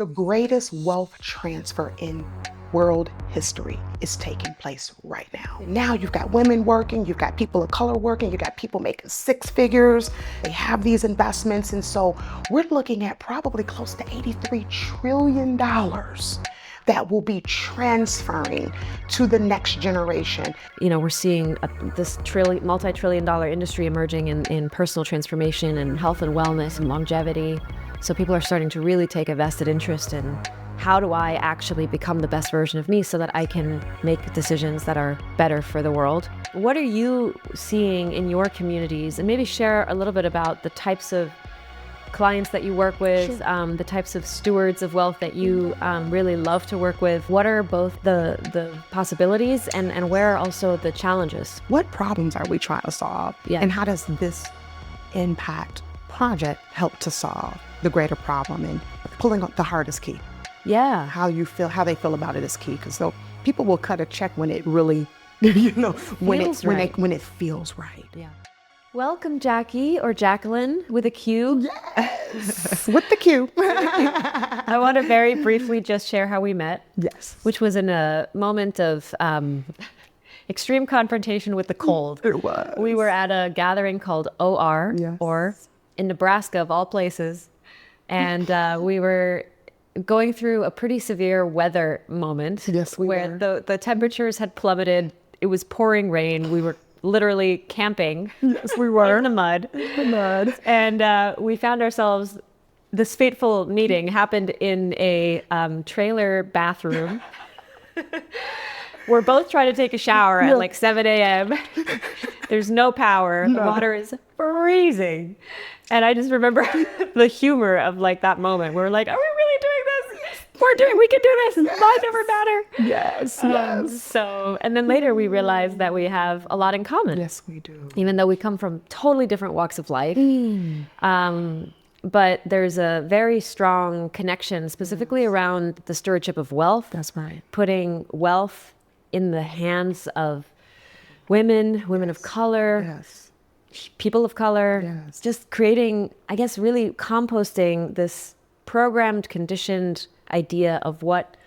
The greatest wealth transfer in world history is taking place right now. Now you've got women working, you've got people of color working, you've got people making six figures. They have these investments. And so we're looking at probably close to $83 trillion that will be transferring to the next generation. You know, we're seeing this multi-trillion-dollar industry emerging in personal transformation and health and wellness and longevity. So people are starting to really take a vested interest in how do I actually become the best version of me so that I can make decisions that are better for the world. What are you seeing in your communities? And maybe share a little bit about the types of clients that you work with, sure. The types of stewards of wealth that you really love to work with. What are both the possibilities and where are also the challenges? What problems are we trying to solve? Yeah. And how does this impact project help to solve the greater problem and pulling up the hardest key? Yeah. How they feel about it is key. Because so people will cut a check when it really, when it feels right. Yeah. Welcome, Jackie, or Jacqueline with a Q. Yes, with the Q. I want to very briefly just share how we met. Yes. Which was in a moment of extreme confrontation with the cold. It was. We were at a gathering called OR, yes. or in Nebraska of all places. And we were going through a pretty severe weather moment. Yes, we where were. The temperatures had plummeted. It was pouring rain. We were literally camping. Yes, we were. In the mud. And we found ourselves, this fateful meeting happened in a trailer bathroom. We're both trying to take a shower at like 7 a.m. There's no power. The water is freezing. And I just remember the humor of like that moment. We're like, are we really doing this? We can do this. Lives never matter. Yes, yes. So, and then later we realized that we have a lot in common. Yes, we do. Even though we come from totally different walks of life. But there's a very strong connection specifically around the stewardship of wealth. That's right. Putting wealth in the hands of women of color. Yes. People of color, yes. Just creating, I guess, really composting this programmed, conditioned idea of what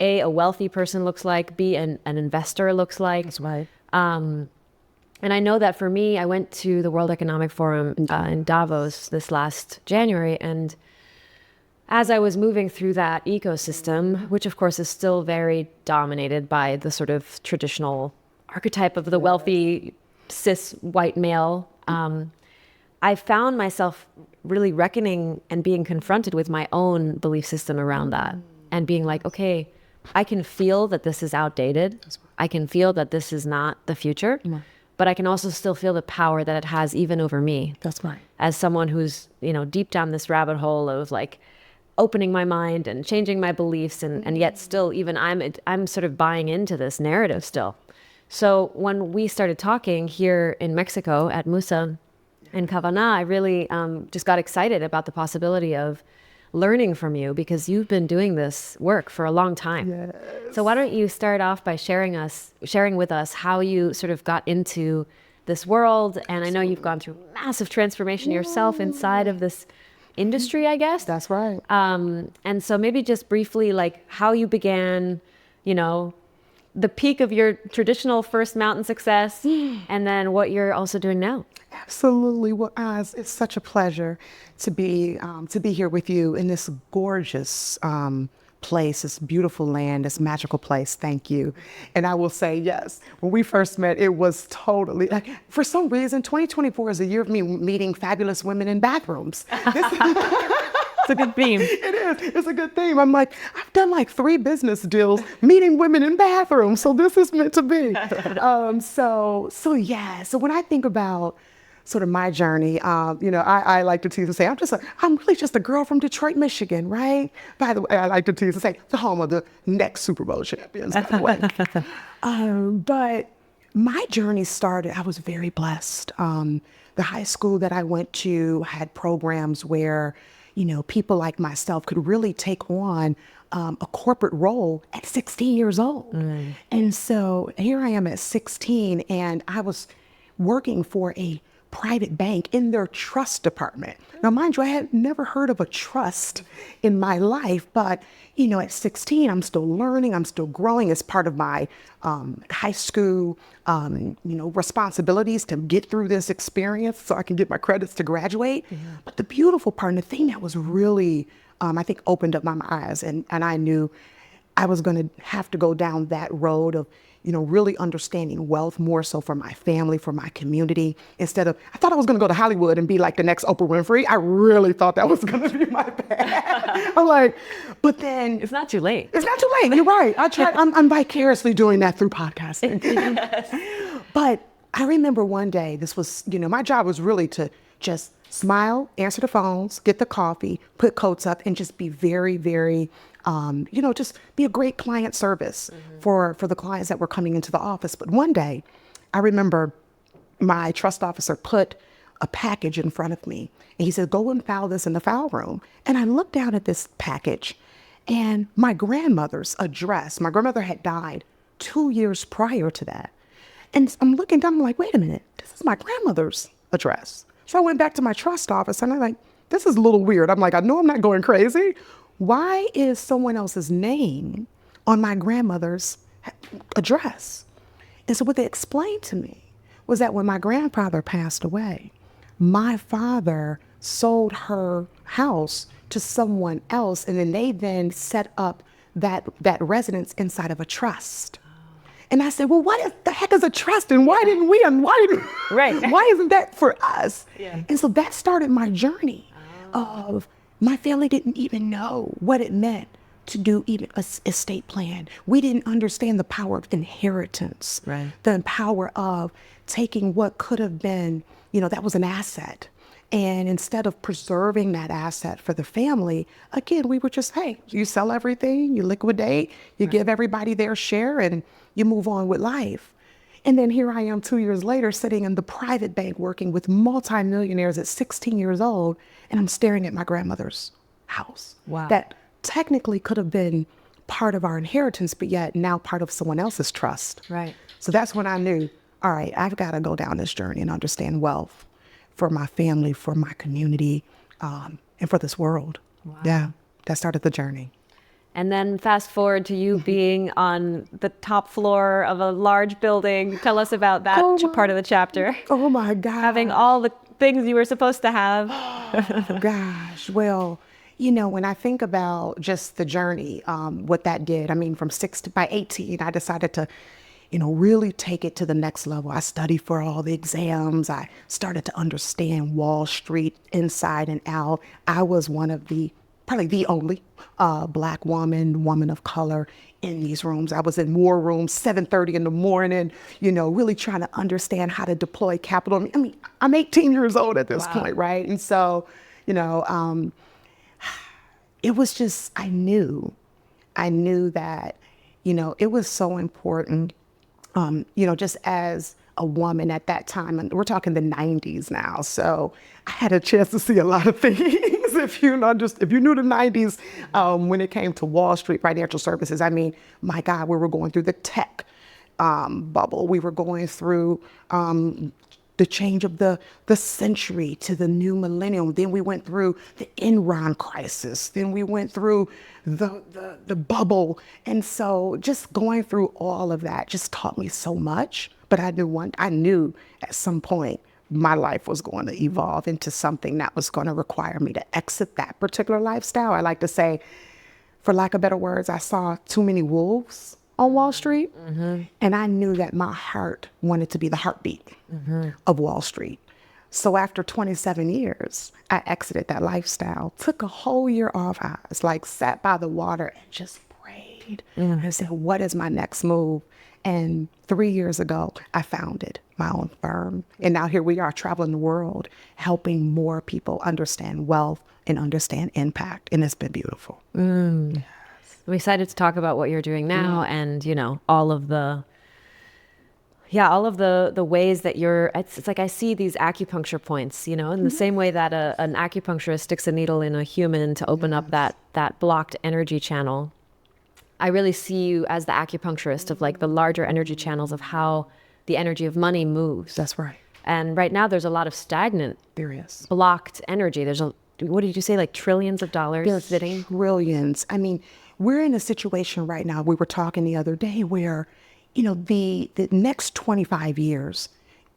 A, a wealthy person looks like, B, an investor looks like. That's right. And I know that for me, I went to the World Economic Forum in Davos this last January, and as I was moving through that ecosystem, which of course is still very dominated by the sort of traditional archetype of the wealthy cis white male, I found myself really reckoning and being confronted with my own belief system around that and being like, okay, I can feel that this is outdated. I can feel that this is not the future, but I can also still feel the power that it has even over me. That's right. As someone who's, deep down this rabbit hole of like opening my mind and changing my beliefs and yet still even I'm sort of buying into this narrative still. So when we started talking here in Mexico at Musa in Cabana, I really just got excited about the possibility of learning from you because you've been doing this work for a long time. Yes. So why don't you start off by sharing with us how you sort of got into this world? And I know you've gone through massive transformation yourself inside of this industry, I guess. That's right. And so maybe just briefly, like how you began, the peak of your traditional first mountain success, and then what you're also doing now. Absolutely. Well, it's such a pleasure to be here with you in this gorgeous place, this beautiful land, this magical place. Thank you. And I will say, yes, when we first met, it was totally like, for some reason, 2024 is a year of me meeting fabulous women in bathrooms. It's a good theme. It is. It's a good theme. I'm like, I've done like 3 business deals meeting women in bathrooms. So this is meant to be. So when I think about sort of my journey, I like to tease and say, I'm really just a girl from Detroit, Michigan, right? By the way, I like to tease and say, the home of the next Super Bowl champions, by the way. But my journey started, I was very blessed. The high school that I went to had programs where people like myself could really take on a corporate role at 16 years old. And so here I am at 16, and I was working for a private bank in their trust department. Now, mind you, I had never heard of a trust in my life, but at 16, I'm still learning, I'm still growing as part of my high school, responsibilities to get through this experience so I can get my credits to graduate. But the beautiful part and the thing that was really, I think, opened up my eyes, and I knew I was going to have to go down that road of, really understanding wealth more so for my family, for my community, instead of, I thought I was going to go to Hollywood and be like the next Oprah Winfrey. I really thought that was going to be my path. I'm like, but then. It's not too late. It's not too late. You're right. I'm vicariously doing that through podcasting. Yes. But I remember one day, this was, my job was really to just smile, answer the phones, get the coffee, put coats up, and just be very, very, just be a great client service for the clients that were coming into the office. But one day, I remember my trust officer put a package in front of me, and he said, go and file this in the file room. And I looked down at this package, and my grandmother's address, my grandmother had died 2 years prior to that. And I'm looking down, I'm like, wait a minute, this is my grandmother's address. So I went back to my trust office, and I'm like, this is a little weird. I'm like, I know I'm not going crazy. Why is someone else's name on my grandmother's address? And so what they explained to me was that when my grandfather passed away, my father sold her house to someone else, and then they set up that residence inside of a trust. And I said, well, what the heck is a trust? And why didn't we? And why isn't that for us? Yeah. And so that started my journey of, my family didn't even know what it meant to do even a estate plan. We didn't understand the power of inheritance, the power of taking what could have been, that was an asset. And instead of preserving that asset for the family, again, we were just, hey, you sell everything, you liquidate, you give everybody their share, and you move on with life. And then here I am 2 years later, sitting in the private bank working with multimillionaires at 16 years old, and I'm staring at my grandmother's house. Wow. That technically could have been part of our inheritance, but yet now part of someone else's trust. Right. So that's when I knew, all right, I've got to go down this journey and understand wealth for my family, for my community, and for this world. Wow. Yeah, that started the journey. And then fast forward to you being on the top floor of a large building. Tell us about that part of the chapter. Oh my God. Having all the things you were supposed to have. Oh gosh. Well, when I think about just the journey, what that did, I mean, by 18, I decided to, really take it to the next level. I studied for all the exams. I started to understand Wall Street inside and out. I was one of probably the only Black woman of color in these rooms. I was in war rooms, 7:30 in the morning, really trying to understand how to deploy capital. I mean, I'm 18 years old at this point, right? And so, it was just, I knew that, it was so important, just as a woman at that time, and we're talking the 90s now. So I had a chance to see a lot of things. If you knew the 90s, when it came to Wall Street financial services, I mean, my God, we were going through the tech bubble. We were going through the change of the century to the new millennium. Then we went through the Enron crisis. Then we went through the bubble. And so just going through all of that just taught me so much. But I knew at some point my life was going to evolve into something that was going to require me to exit that particular lifestyle. I like to say, for lack of better words, I saw too many wolves on Wall Street. Mm-hmm. And I knew that my heart wanted to be the heartbeat of Wall Street. So after 27 years, I exited that lifestyle, took a whole year off. I was like, sat by the water and just prayed. And said, what is my next move? And 3 years ago, I founded my own firm. And now here we are traveling the world, helping more people understand wealth and understand impact. And it's been beautiful. Yes. I'm excited to talk about what you're doing now and, all of the ways that it's like I see these acupuncture points, in the same way that an acupuncturist sticks a needle in a human to open up that blocked energy channel. I really see you as the acupuncturist of like the larger energy channels of how the energy of money moves. That's right. And right now there's a lot of stagnant, There is. blocked energy. There's what did you say, like trillions of dollars There's sitting? trillions. I mean, we're in a situation right now, we were talking the other day, where, the next 25 years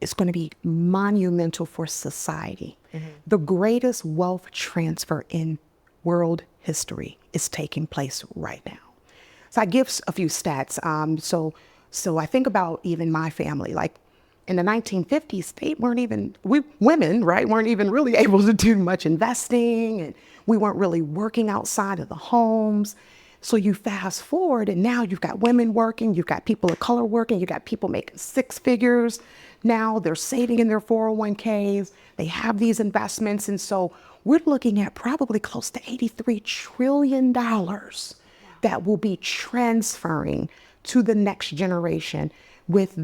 is going to be monumental for society. The greatest wealth transfer in world history is taking place right now. So I give a few stats. So I think about even my family, like in the 1950s, women, right, weren't even really able to do much investing, and we weren't really working outside of the homes. So you fast forward, and now you've got women working, you've got people of color working, you've got people making six figures. Now they're saving in their 401ks, they have these investments. And so we're looking at probably close to $83 trillion that will be transferring to the next generation with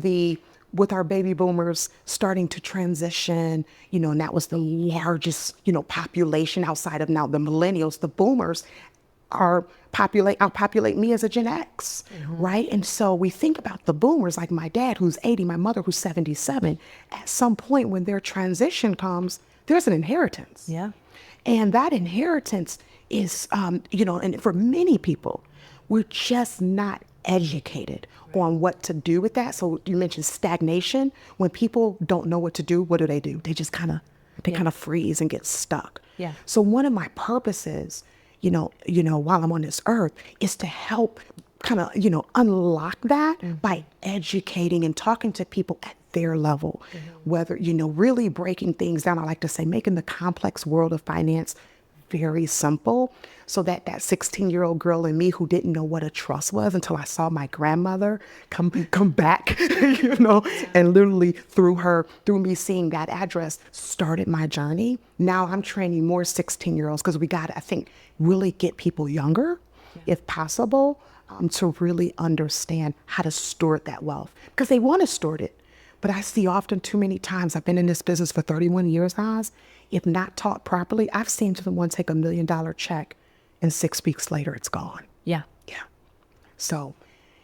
our baby boomers starting to transition, and that was the largest, population outside of now the millennials. The boomers outpopulate me as a Gen X, right? And so we think about the boomers, like my dad, who's 80, my mother, who's 77. At some point when their transition comes, there's an inheritance. Yeah. And that inheritance is, and for many people, we're just not educated on what to do with that. So you mentioned stagnation. When people don't know what to do, what do? They just kind of freeze and get stuck. Yeah. So one of my purposes, while I'm on this earth, is to help kind of, unlock that by educating and talking to people at their level, whether, really breaking things down. I like to say, making the complex world of finance very simple, so that 16-year-old girl in me who didn't know what a trust was until I saw my grandmother come back, and literally through me seeing that address started my journey. Now I'm training more 16-year-olds, because we got to, I think, really get people younger, if possible, to really understand how to steward that wealth, because they want to steward it. But I see often too many times, I've been in this business for 31 years, Oz, if not taught properly, I've seen someone take $1 million check and 6 weeks later it's gone. Yeah. Yeah. So,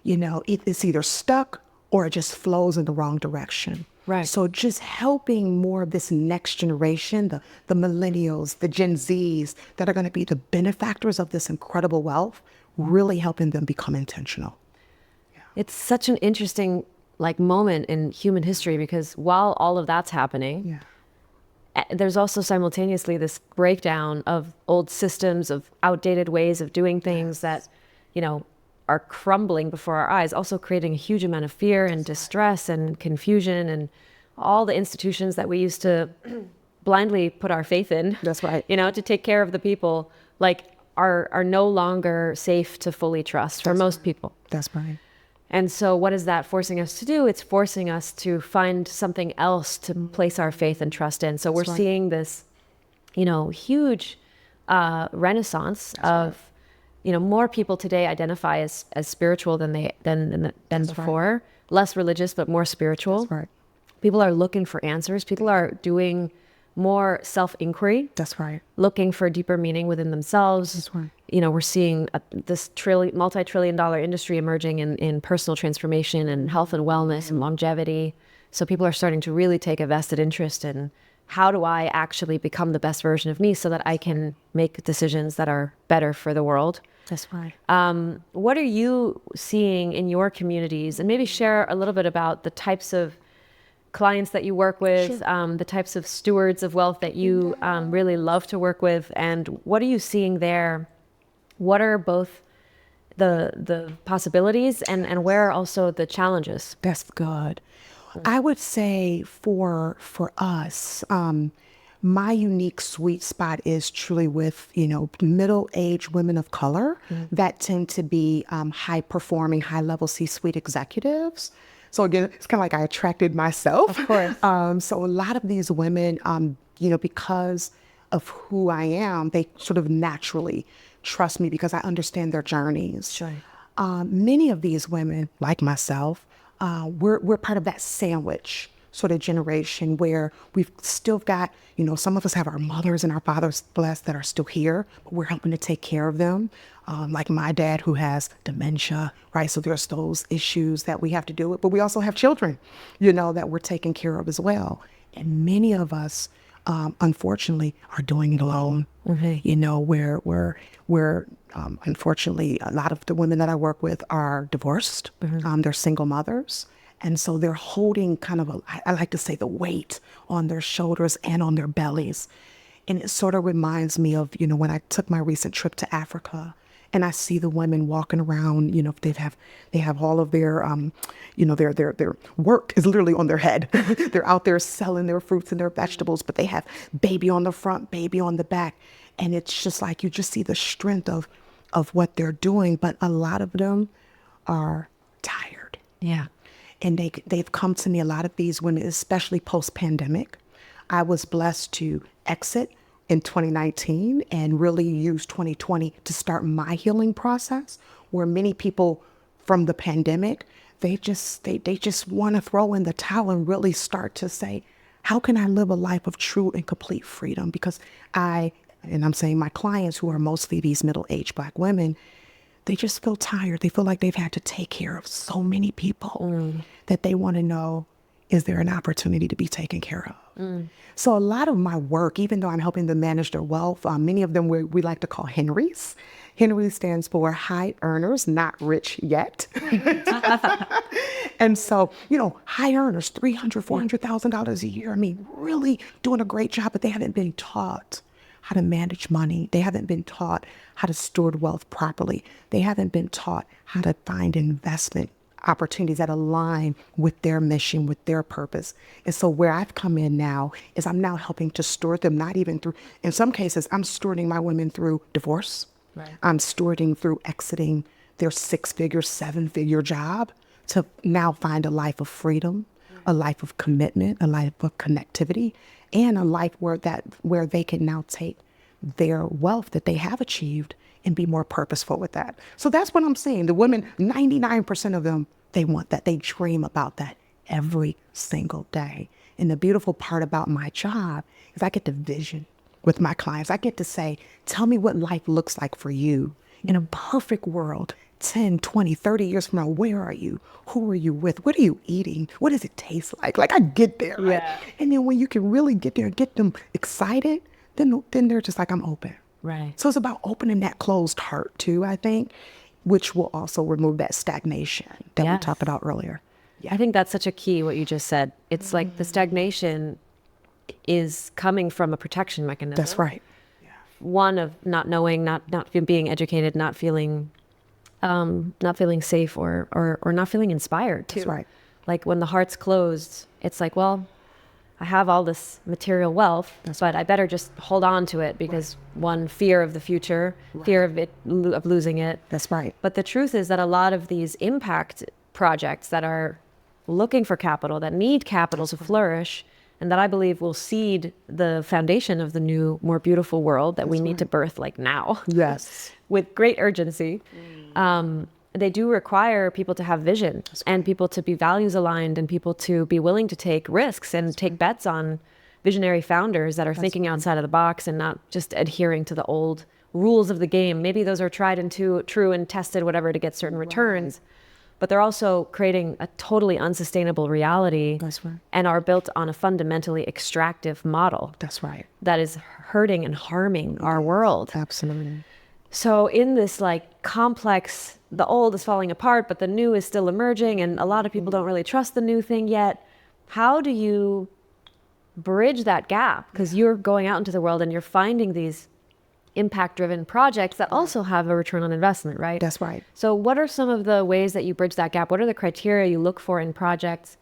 it's either stuck or it just flows in the wrong direction. Right. So just helping more of this next generation, the millennials, the Gen Zs that are going to be the benefactors of this incredible wealth, really helping them become intentional. It's such an interesting moment in human history, because while all of that's happening, there's also simultaneously this breakdown of old systems, of outdated ways of doing things that, are crumbling before our eyes, also creating a huge amount of fear and distress and confusion, and all the institutions that we used to blindly put our faith in. That's right. To take care of the people, are no longer safe to fully trust for most people. That's right. And so what is that forcing us to do? It's forcing us to find something else to place our faith and trust in. So we're seeing this, huge renaissance of, more people today identify as spiritual than before. Less religious, but more spiritual. That's right. People are looking for answers. People are doing more self-inquiry. That's right. Looking for deeper meaning within themselves. That's right. We're seeing this multi-trillion-dollar industry emerging in personal transformation and health and wellness and longevity. So people are starting to really take a vested interest in, how do I actually become the best version of me so that I can make decisions that are better for the world? That's right. What are you seeing in your communities? And maybe share a little bit about the types of clients that you work with, the types of stewards of wealth that you really love to work with, and what are you seeing there? What are both the possibilities and where are also the challenges? That's good. I would say for us, my unique sweet spot is truly with, middle-aged women of color that tend to be high-performing, high-level C-suite executives. So again, it's kind of like I attracted myself. Of course. So a lot of these women, because of who I am, they sort of naturally trust me because I understand their journeys. Sure. Many of these women, like myself, we're part of that sandwich sort of generation where we've still got, some of us have our mothers and our fathers, blessed, that are still here, but we're helping to take care of them. Like my dad, who has dementia, right? So there's those issues that we have to deal with, but we also have children, that we're taking care of as well. And many of us, unfortunately, are doing it alone. You know, where unfortunately, a lot of the women that I work with are divorced. They're single mothers. And so they're holding kind of I like to say, the weight on their shoulders and on their bellies. And it sort of reminds me of, you know, when I took my recent trip to Africa, and I see the women walking around, you know, they have all of their, you know, their work is literally on their head. They're out there selling their fruits and their vegetables, but they have baby on the front, baby on the back. And it's just like, you just see the strength of what they're doing. But a lot of them are tired. Yeah. And they've come to me, a lot of these women, especially post-pandemic. I was blessed to exit in 2019 and really use 2020 to start my healing process, where many people from the pandemic, they just want to throw in the towel and really start to say, how can I live a life of true and complete freedom? Because and I'm saying my clients, who are mostly these middle-aged Black women, they just feel tired. They feel like they've had to take care of so many people that they want to know, is there an opportunity to be taken care of? So a lot of my work, even though I'm helping them manage their wealth, many of them we like to call Henrys. Henry stands for high earners, not rich yet. And so, you know, high earners, $300,000, $400,000 a year. I mean, really doing a great job, but they haven't been taught how to manage money. They haven't been taught how to steward wealth properly. They haven't been taught how to find investment opportunities that align with their mission, with their purpose. And so where I've come in now is I'm now helping to steward them, not even through, in some cases, I'm stewarding my women through divorce. Right. I'm stewarding through exiting their 6-figure, 7-figure job to now find a life of freedom, a life of commitment, a life of connectivity, and a life where they can now take their wealth that they have achieved and be more purposeful with that. So that's what I'm saying. The women, 99% of them, they want that. They dream about that every single day. And the beautiful part about my job is I get to vision with my clients. I get to say, tell me what life looks like for you. In a perfect world, 10, 20, 30 years from now, where are you? Who are you with? What are you eating? What does it taste like? Like, I get there, right? Yeah. And then when you can really get there and get them excited, then they're just like, I'm open. Right. So it's about opening that closed heart too, I think, which will also remove that stagnation that we talked about earlier. Yeah. I think that's such a key, what you just said. It's like the stagnation is coming from a protection mechanism. That's right. Yeah. One of not knowing, not being educated, not feeling safe or not feeling inspired too. That's right. Like when the heart's closed, it's like, well, I have all this material wealth, but I better just hold on to it because one, fear of the future, fear of losing it. That's right. But the truth is that a lot of these impact projects that are looking for capital, that need capital to flourish, and that I believe will seed the foundation of the new, more beautiful world that we need to birth like now. Yes. With great urgency. They do require people to have vision and people to be values aligned and people to be willing to take risks and take bets on visionary founders that are thinking outside of the box and not just adhering to the old rules of the game. Maybe those are tried and true and tested, whatever, to get certain returns. But they're also creating a totally unsustainable reality and are built on a fundamentally extractive model. That's right. That is hurting and harming our world. Absolutely. So in this like complex, the old is falling apart, but the new is still emerging, and a lot of people don't really trust the new thing yet. How do you bridge that gap? Because you're going out into the world and you're finding these impact-driven projects that also have a return on investment, right? That's right. So what are some of the ways that you bridge that gap? What are the criteria you look for in projects?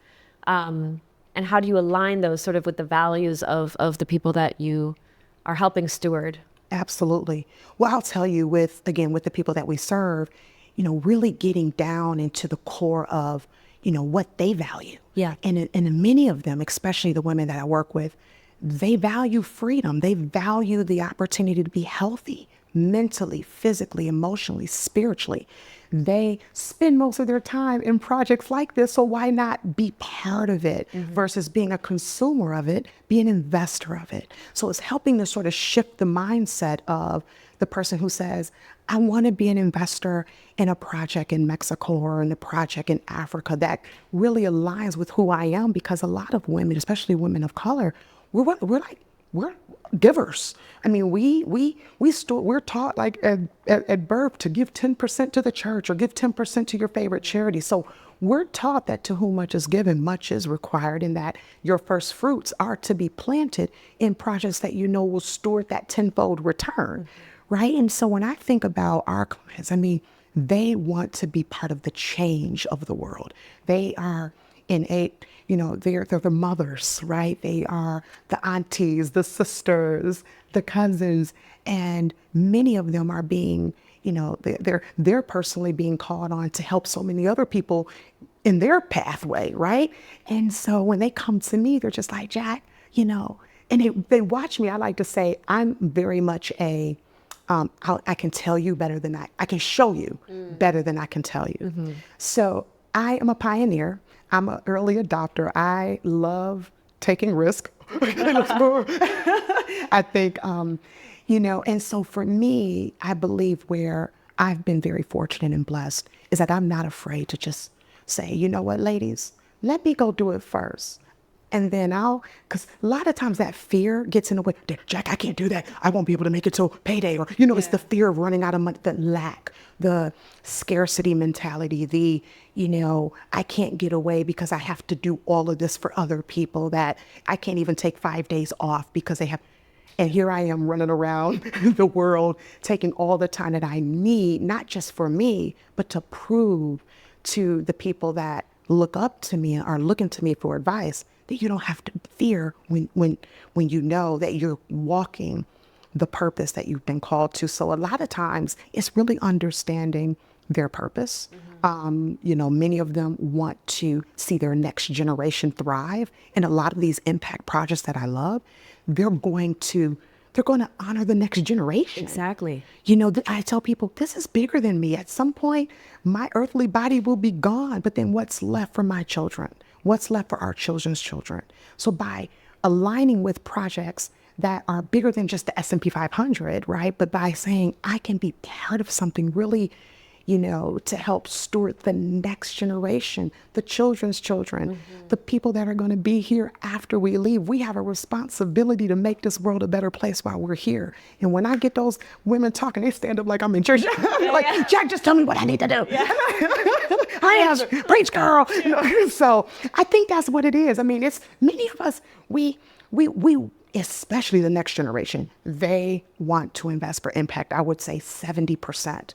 And how do you align those sort of with the values of the people that you are helping steward? Absolutely. Well, I'll tell you with the people that we serve, you know, really getting down into the core of, you know, what they value. Yeah. And many of them, especially the women that I work with, they value freedom. They value the opportunity to be healthy mentally, physically, emotionally, spiritually. They spend most of their time in projects like this, so why not be part of it versus being a consumer of it, be an investor of it? So it's helping to sort of shift the mindset of the person who says, I want to be an investor in a project in Mexico or in a project in Africa that really aligns with who I am, because a lot of women, especially women of color, we're givers. I mean, we're taught like at birth to give 10% to the church or give 10% to your favorite charity. So we're taught that to whom much is given, much is required, and that your first fruits are to be planted in projects that you know will steward that tenfold return, right? And so when I think about our clients, I mean, they want to be part of the change of the world. They are innate, they're the mothers, right? They are the aunties, the sisters, the cousins, and many of them are being, they're personally being called on to help so many other people in their pathway, right? And so when they come to me, they're just like, Jack, and they watch me. I like to say I'm very much I can tell you better than I can show you better than I can tell you. Mm-hmm. So I am a pioneer. I'm an early adopter. I love taking risk. I think, and so for me, I believe where I've been very fortunate and blessed is that I'm not afraid to just say, you know what, ladies, let me go do it first. And then because a lot of times that fear gets in the way. Jack, I can't do that. I won't be able to make it till payday. Or, it's the fear of running out of money, the lack, the scarcity mentality, I can't get away because I have to do all of this for other people, that I can't even take 5 days off because they have. And here I am running around the world, taking all the time that I need, not just for me, but to prove to the people that look up to me or looking to me for advice that you don't have to fear when you know that you're walking the purpose that you've been called to. So a lot of times it's really understanding their purpose. Mm-hmm. Many of them want to see their next generation thrive. And a lot of these impact projects that I love, they're going to honor the next generation. Exactly. I tell people, this is bigger than me. At some point, my earthly body will be gone, but then what's left for my children? What's left for our children's children? So by aligning with projects that are bigger than just the S&P 500, right? But by saying I can be part of something really, to help steward the next generation, the children's children, mm-hmm. the people that are going to be here after we leave. We have a responsibility to make this world a better place while we're here. And when I get those women talking, they stand up like I'm in church. Like, Jack, just tell me what I need to do. Yeah. I am, preach, girl. So I think that's what it is. I mean, it's many of us, we, especially the next generation, they want to invest for impact. I would say 70%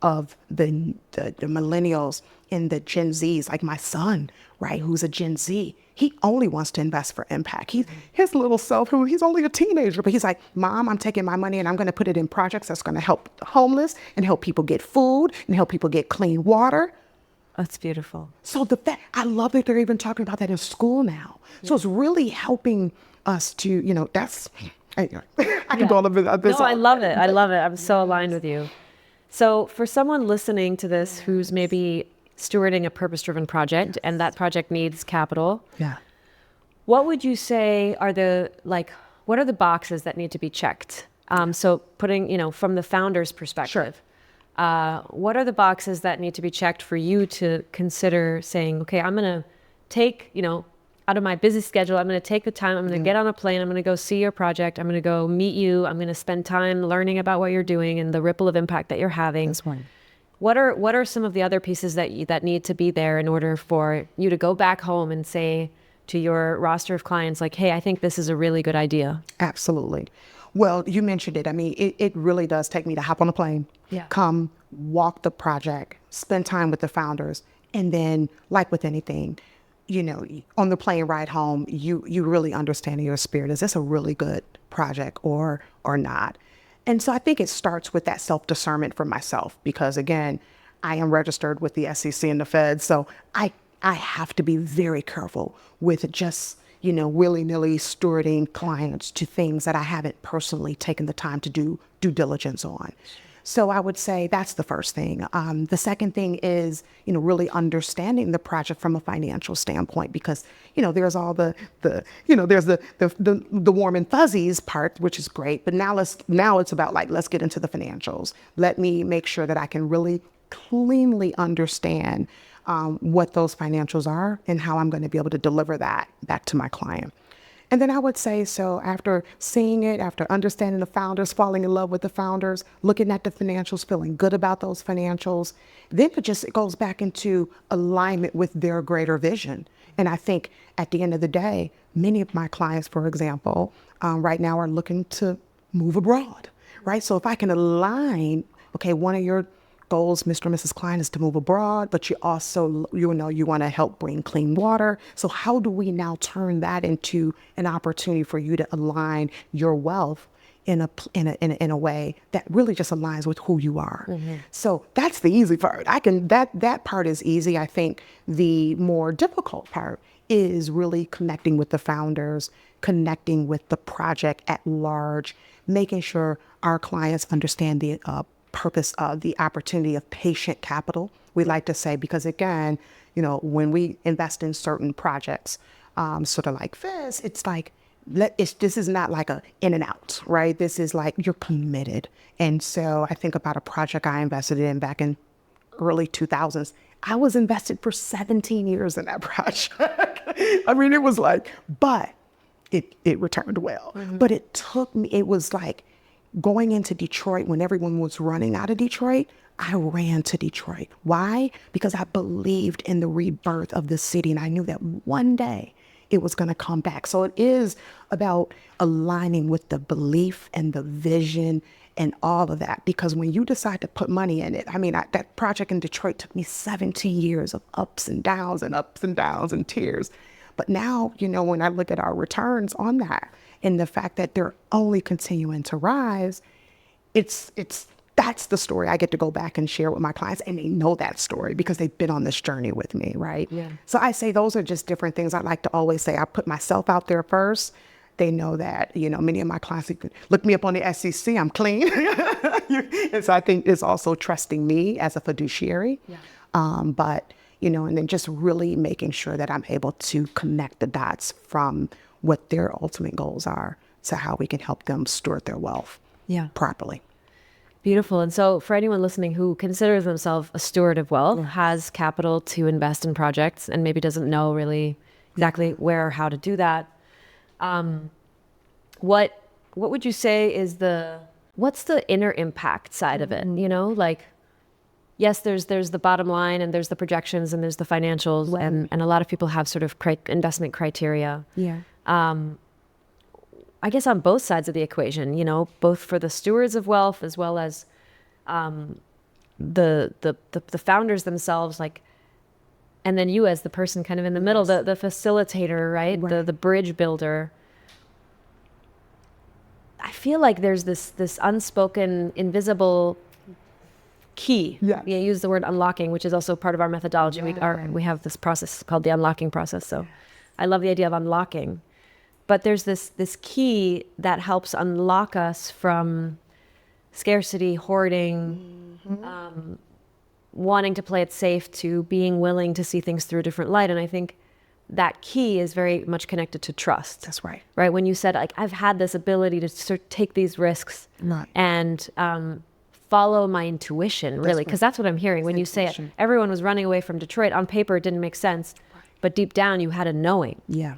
of the millennials and the Gen Zs, like my son, right, who's a Gen Z, he only wants to invest for impact. His little self, he's only a teenager, but he's like, Mom, I'm taking my money and I'm going to put it in projects that's going to help the homeless and help people get food and help people get clean water. That's beautiful. So I love that they're even talking about that in school now. Yeah. So it's really helping us to, anyway, I can go all over this. No, I love it. I'm so aligned with you. So for someone listening to this who's maybe stewarding a purpose-driven project and that project needs capital, what would you say are what are the boxes that need to be checked? So putting, from the founder's perspective, what are the boxes that need to be checked for you to consider saying, okay, I'm going to take, out of my busy schedule, I'm going to take the time, I'm going to get on a plane, I'm going to go see your project, I'm going to go meet you, I'm going to spend time learning about what you're doing and the ripple of impact that you're having. That's right. What are some of the other pieces that need to be there in order for you to go back home and say to your roster of clients, like, hey, I think this is a really good idea? Absolutely. Well, you mentioned it. I mean, it really does take me to hop on a plane, come walk the project, spend time with the founders, and then, like with anything, on the plane ride home, you really understand in your spirit, is this a really good project or not? And so I think it starts with that self-discernment for myself, because again, I am registered with the SEC and the Fed. So I have to be very careful with just, willy-nilly stewarding clients to things that I haven't personally taken the time to do due diligence on. So I would say that's the first thing. The second thing is, really understanding the project from a financial standpoint, because, there's all there's the warm and fuzzies part, which is great. But now it's about let's get into the financials. Let me make sure that I can really cleanly understand what those financials are and how I'm going to be able to deliver that back to my client. And then I would say, so after seeing it, after understanding the founders, falling in love with the founders, looking at the financials, feeling good about those financials, then it goes back into alignment with their greater vision. And I think at the end of the day, many of my clients, for example, right now are looking to move abroad, right? So if I can align, okay, one of your goals, Mr. and Mrs. Klein, is to move abroad, but you also, you want to help bring clean water. So how do we now turn that into an opportunity for you to align your wealth in a way that really just aligns with who you are? Mm-hmm. So that's the easy part. That part is easy. I think the more difficult part is really connecting with the founders, connecting with the project at large, making sure our clients understand the purpose of the opportunity of patient capital, we like to say, because again, when we invest in certain projects, sort of like this, it's like, this is not like a in and out, right? This is like, you're committed. And so I think about a project I invested in back in early 2000s. I was invested for 17 years in that project. I mean, it was like, but it returned well. Mm-hmm. But it was like, going into Detroit, when everyone was running out of Detroit, I ran to Detroit. Why? Because I believed in the rebirth of the city, and I knew that one day it was going to come back. So it is about aligning with the belief and the vision and all of that. Because when you decide to put money in it, that project in Detroit took me 17 years of ups and downs and tears. But now, when I look at our returns on that, and the fact that they're only continuing to rise, that's the story I get to go back and share with my clients, and they know that story because they've been on this journey with me, right? Yeah. So I say those are just different things. I like to always say I put myself out there first. They know that, many of my clients, you can look me up on the SEC, I'm clean. And so I think it's also trusting me as a fiduciary. Yeah. But, and then just really making sure that I'm able to connect the dots from what their ultimate goals are to how we can help them steward their wealth properly. Beautiful. And so for anyone listening who considers themselves a steward of wealth, has capital to invest in projects, and maybe doesn't know really exactly where or how to do that, what would you say is what's the inner impact side of it? Yes, there's the bottom line, and there's the projections, and there's the financials, right. and a lot of people have sort of investment criteria. Yeah. I guess on both sides of the equation, both for the stewards of wealth as well as the founders themselves, and then you as the person kind of in the middle, the facilitator, right? The bridge builder. I feel like there's this unspoken, invisible key. Yeah. You use the word unlocking, which is also part of our methodology. Yeah. We have this process called the unlocking process. So I love the idea of unlocking. But there's this key that helps unlock us from scarcity, hoarding, wanting to play it safe, to being willing to see things through a different light. And I think that key is very much connected to trust. That's right. Right? When you said, I've had this ability to sort of take these risks and follow my intuition, really, because that's what I'm hearing. When you say it, everyone was running away from Detroit. On paper, it didn't make sense. But deep down, you had a knowing. Yeah.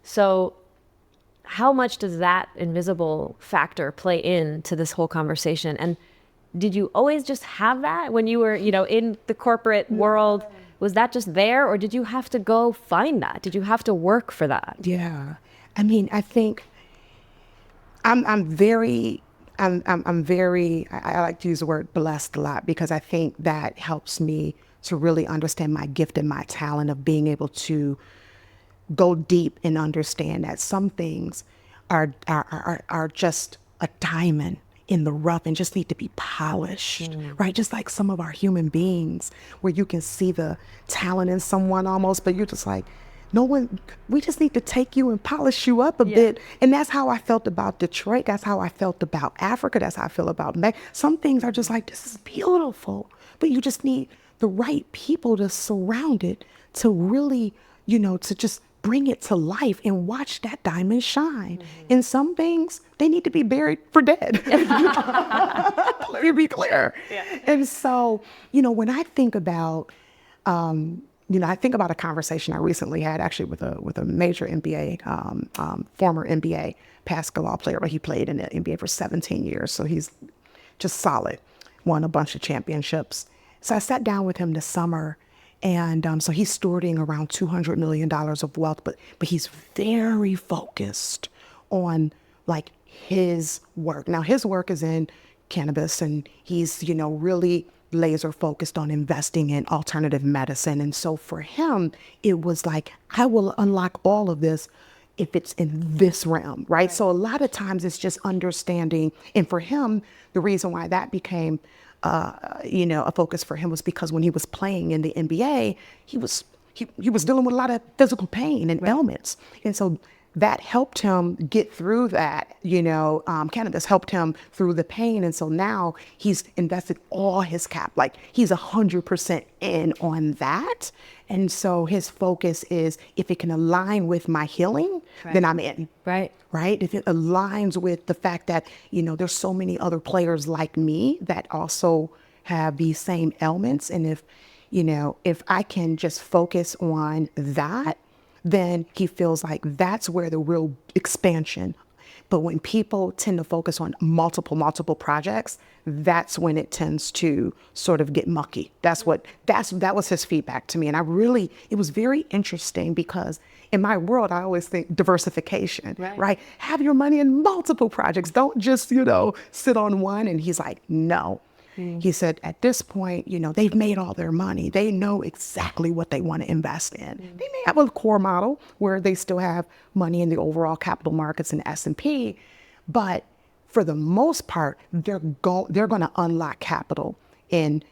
So how much does that invisible factor play into this whole conversation? And did you always just have that when you were, in the corporate world? Was that just there, or did you have to go find that? Did you have to work for that? Yeah. I think I'm very, I like to use the word blessed a lot, because I think that helps me to really understand my gift and my talent of being able to go deep and understand that some things are just a diamond in the rough and just need to be polished, right? Just like some of our human beings, where you can see the talent in someone almost, but you're just like, we just need to take you and polish you up a bit. And that's how I felt about Detroit. That's how I felt about Africa. That's how I feel about some things are just like, this is beautiful, but you just need the right people to surround it to really, to just bring it to life and watch that diamond shine. And some things, they need to be buried for dead. Let me be clear. And so, when I think about, I think about a conversation I recently had actually with a major NBA, former NBA basketball player, but he played in the NBA for 17 years. So he's just solid, won a bunch of championships. So I sat down with him this summer, and so he's stewarding around $200 million of wealth, but he's very focused on like his work. Now his work is in cannabis, and he's, really laser focused on investing in alternative medicine. And so for him, it was like, I will unlock all of this if it's in this realm, right? So a lot of times it's just understanding. And for him, the reason why that became, a focus for him was because when he was playing in the NBA, he was dealing with a lot of physical pain and ailments. And so that helped him get through that, cannabis helped him through the pain. And so now he's invested all his like he's 100% in on that. And so his focus is, if it can align with my healing, then I'm in. Right. If it aligns with the fact that, there's so many other players like me that also have these same ailments. And if I can just focus on that, then he feels like that's where the real expansion. But when people tend to focus on multiple projects, that's when it tends to sort of get mucky. That was his feedback to me. And it was very interesting, because in my world, I always think diversification, right? Have your money in multiple projects. Don't just, sit on one. And he's like, no. He said, at this point, they've made all their money. They know exactly what they want to invest in. They may have a core model where they still have money in the overall capital markets and S&P, but for the most part, they're going to unlock capital in,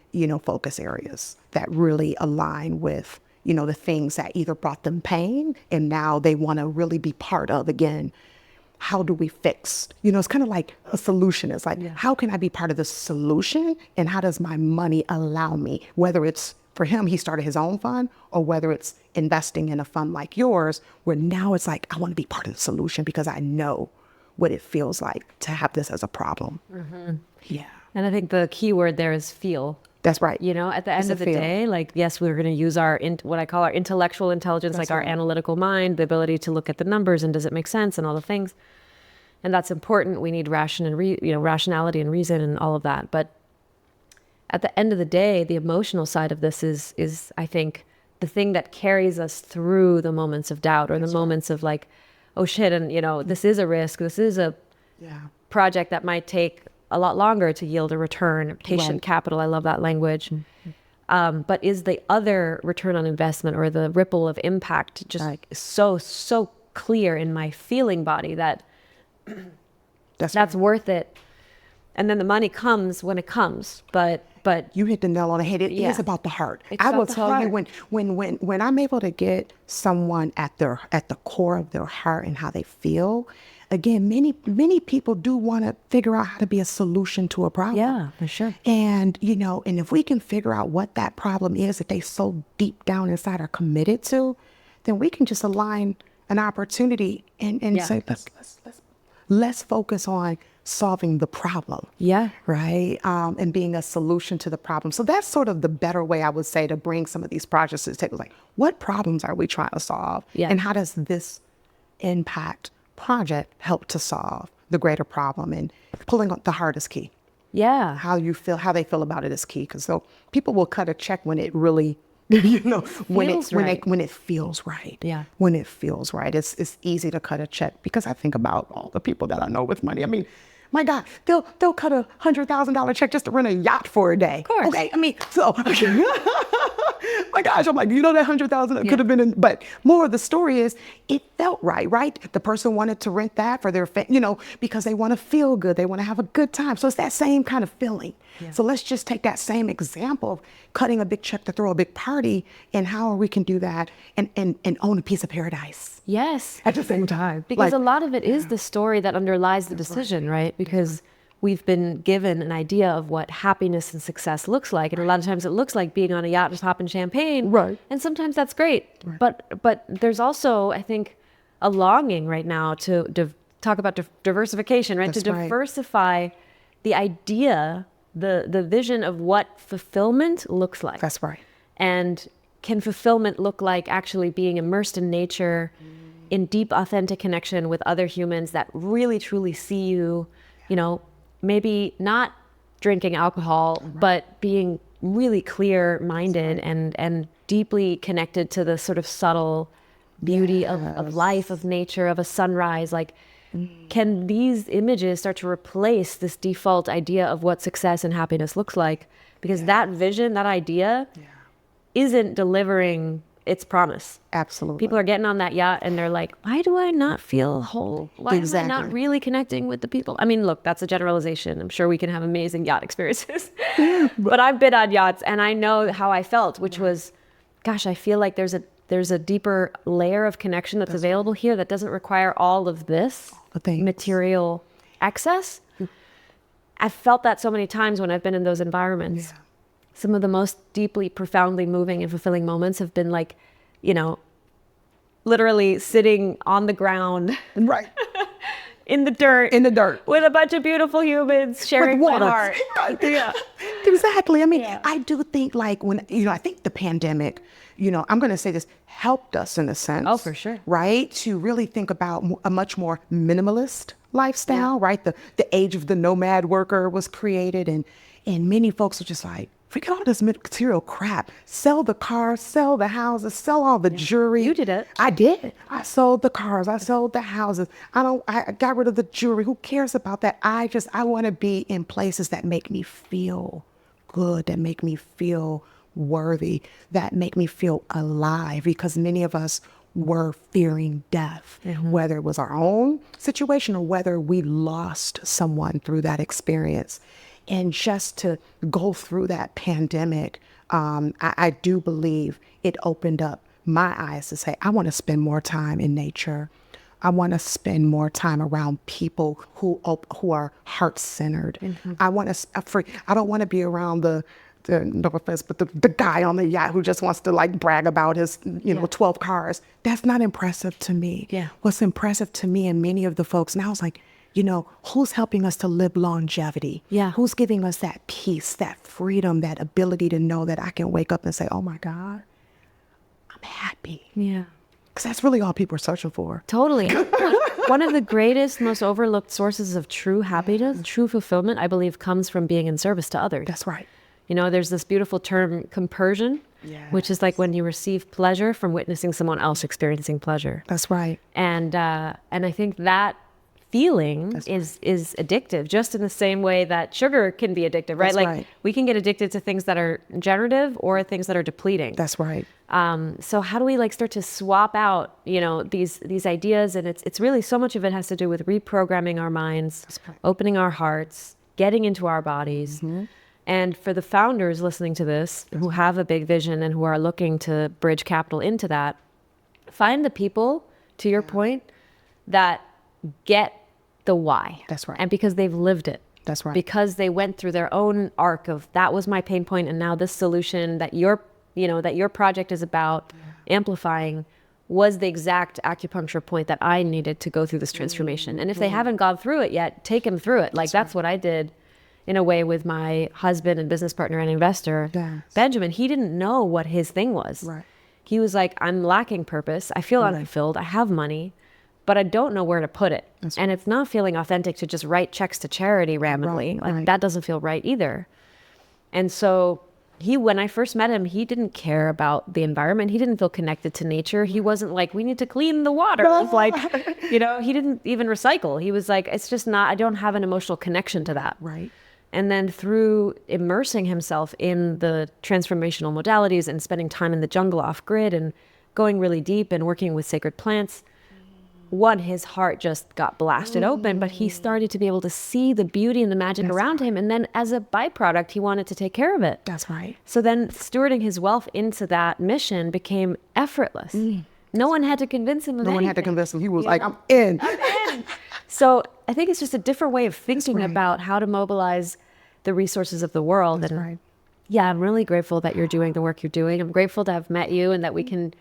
focus areas that really align with, the things that either brought them pain and now they want to really be part of again. How do we fix? It's kind of like a solution. It's like, how can I be part of the solution? And how does my money allow me? Whether it's, for him, he started his own fund, or whether it's investing in a fund like yours, where now it's like, I want to be part of the solution because I know what it feels like to have this as a problem. Yeah. And I think the key word there is feel. That's right. At the end of the day, like, yes, we're going to use our, what I call our intellectual intelligence, like our analytical mind, the ability to look at the numbers and does it make sense and all the things. And that's important. We need rationality and reason and all of that. But at the end of the day, the emotional side of this is I think the thing that carries us through the moments of doubt, or the moments of like, oh shit, and this is a risk. This is a project that might take a lot longer to yield a return. Patient capital. I love that language. But is the other return on investment, or the ripple of impact, just so clear in my feeling body that that's worth it. And then the money comes when it comes. But you hit the nail on the head. It is about the heart. I will tell you, when I'm able to get someone at the core of their heart and how they feel, again, many people do want to figure out how to be a solution to a problem. Yeah, for sure. And, and if we can figure out what that problem is that they so deep down inside are committed to, then we can just align an opportunity and say, let's focus on solving the problem. Yeah. Right. And being a solution to the problem. So that's sort of the better way, I would say, to bring some of these projects to the table. Like, what problems are we trying to solve? Yeah. And how does this impact project help to solve the greater problem? And pulling on the heart is key. Yeah. How they feel about it is key. Because so people will cut a check when it really, when it feels right. Yeah. When it feels right. It's easy to cut a check, because I think about all the people that I know with money. I mean, My God, they'll cut $100,000 check just to rent a yacht for a day. Of course. Okay, I mean, so my gosh, I'm like, you know, that 100,000 could have been in, but more of the story is it felt right, right? The person wanted to rent that for their, because they want to feel good. They want to have a good time. So it's that same kind of feeling. Yeah. So let's just take that same example of cutting a big check to throw a big party and how we can do that and own a piece of paradise. Yes. At the same time. Because a lot of it is the story that underlies the decision, right? Because we've been given an idea of what happiness and success looks like. And a lot of times it looks like being on a yacht just popping champagne. Right. And sometimes that's great. Right. But there's also, I think, a longing right now to talk about diversification, right? That's to diversify the idea, the vision of what fulfillment looks like. That's right. And can fulfillment look like actually being immersed in nature, in deep, authentic connection with other humans that really, truly see you, maybe not drinking alcohol, but being really clear-minded and deeply connected to the sort of subtle beauty of life, of nature, of a sunrise. Like, can these images start to replace this default idea of what success and happiness looks like? Because that vision, that idea isn't delivering its promise. Absolutely. People are getting on that yacht and they're like, why do I not feel whole? Why am I not really connecting with the people? I mean, look, that's a generalization. I'm sure we can have amazing yacht experiences. But I've been on yachts and I know how I felt, which was, gosh, I feel like there's a deeper layer of connection that's available here that doesn't require all of this material excess. I've felt that so many times when I've been in those environments. Yeah. Some of the most deeply, profoundly moving and fulfilling moments have been like, literally sitting on the ground. Right. In the dirt. With a bunch of beautiful humans sharing my heart. Yeah. Exactly. I mean, I do think like when, I think the pandemic, I'm going to say this, helped us in a sense. Oh, for sure. Right? To really think about a much more minimalist lifestyle, right? The age of the nomad worker was created and many folks were just like, forget all this material crap. Sell the cars, sell the houses, sell all the jewelry. You did it. I did. I sold the cars. I sold the houses. I got rid of the jewelry. Who cares about that? I want to be in places that make me feel good, that make me feel worthy, that make me feel alive, because many of us were fearing death, whether it was our own situation or whether we lost someone through that experience. And just to go through that pandemic, I do believe it opened up my eyes to say, I want to spend more time in nature. I want to spend more time around people who are heart-centered. I don't want to be around the no offense, but the guy on the yacht who just wants to like brag about his, 12 cars. That's not impressive to me. Yeah. What's impressive to me and many of the folks, and I was like, who's helping us to live longevity? Yeah. Who's giving us that peace, that freedom, that ability to know that I can wake up and say, oh my God, I'm happy. Yeah. Because that's really all people are searching for. Totally. One of the greatest, most overlooked sources of true happiness, true fulfillment, I believe, comes from being in service to others. That's right. There's this beautiful term, compersion, which is like when you receive pleasure from witnessing someone else experiencing pleasure. That's right. And I think that feeling is addictive, just in the same way that sugar can be addictive, right? That's right. We can get addicted to things that are generative or things that are depleting. That's right. So how do we start to swap out, these ideas? And it's really, so much of it has to do with reprogramming our minds, opening our hearts, getting into our bodies. And for the founders listening to this, who have a big vision and who are looking to bridge capital into that, find the people, to your point, that get the why. That's right. And because they've lived it. That's right. Because they went through their own arc of, that was my pain point, and now this solution that your project is about amplifying was the exact acupuncture point that I needed to go through this transformation. And if they haven't gone through it yet, take them through it. That's what I did in a way with my husband and business partner and investor, Benjamin. He didn't know what his thing was. Right. He was like, I'm lacking purpose. I feel unfulfilled. I have money, but I don't know where to put it. And it's not feeling authentic to just write checks to charity randomly. That doesn't feel right either. And so when I first met him, he didn't care about the environment. He didn't feel connected to nature. He wasn't like, we need to clean the water. Like, he didn't even recycle. He was like, it's just not, I don't have an emotional connection to that. Right. And then through immersing himself in the transformational modalities and spending time in the jungle off grid and going really deep and working with sacred plants, his heart just got blasted open, but he started to be able to see the beauty and the magic around him. And then as a byproduct, he wanted to take care of it. That's right. So then stewarding his wealth into that mission became effortless. No one had to convince him of anything. No one had to convince him. He was like, I'm in. So I think it's just a different way of thinking about how to mobilize the resources of the world. That's and right. yeah, I'm really grateful that you're doing the work you're doing. I'm grateful to have met you and that we can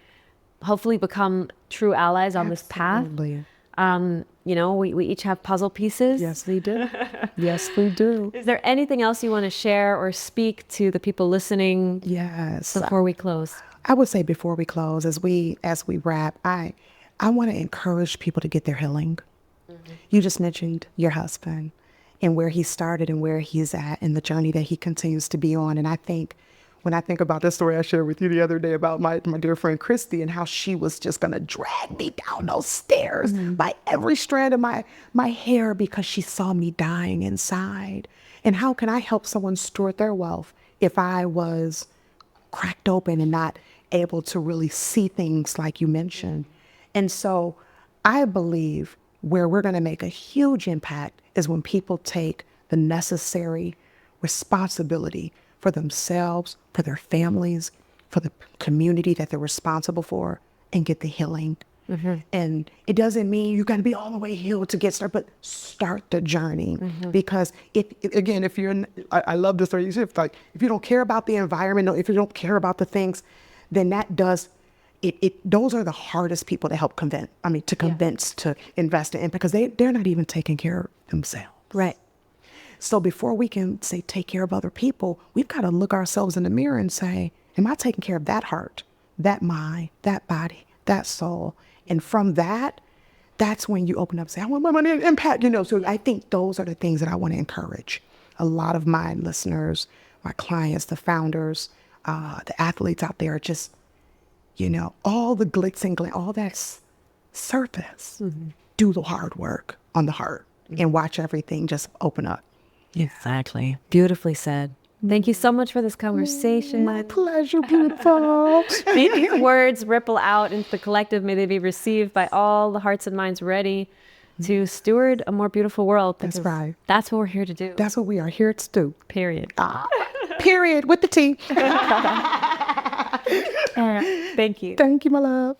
hopefully become true allies on this path. Absolutely. We each have puzzle pieces. Yes, we do. Yes, we do. Is there anything else you want to share or speak to the people listening? Yes. Before we close? I would say before we close, as we wrap, I want to encourage people to get their healing. You just mentioned your husband and where he started and where he's at and the journey that he continues to be on. And I think when I think about this story I shared with you the other day about my dear friend Christy and how she was just going to drag me down those stairs by every strand of my hair because she saw me dying inside. And how can I help someone steward their wealth if I was cracked open and not able to really see things like you mentioned? And so I believe where we're going to make a huge impact is when people take the necessary responsibility for themselves, for their families, for the community that they're responsible for, and get the healing. And it doesn't mean you got to be all the way healed to get started, but start the journey. Because if you're, I love this story. If you don't care about the environment, if you don't care about the things, then that does, those are the hardest people to help convince to invest in, because they're not even taking care of themselves. Right. So before we can say take care of other people, we've got to look ourselves in the mirror and say, am I taking care of that heart, that mind, that body, that soul? And from that's when you open up and say, I want my money to impact, So I think those are the things that I want to encourage a lot of my listeners, my clients, the founders, the athletes out there, just, all the glitz and glam, all that's surface. Do the hard work on the heart and watch everything just open up. Exactly. Beautifully said. Thank you so much for this conversation. My pleasure, beautiful. May these words ripple out into the collective. May they be received by all the hearts and minds ready to steward a more beautiful world. That's right. That's what we're here to do. That's what we are here to do. Period. Period with the T. Thank you. Thank you, my love.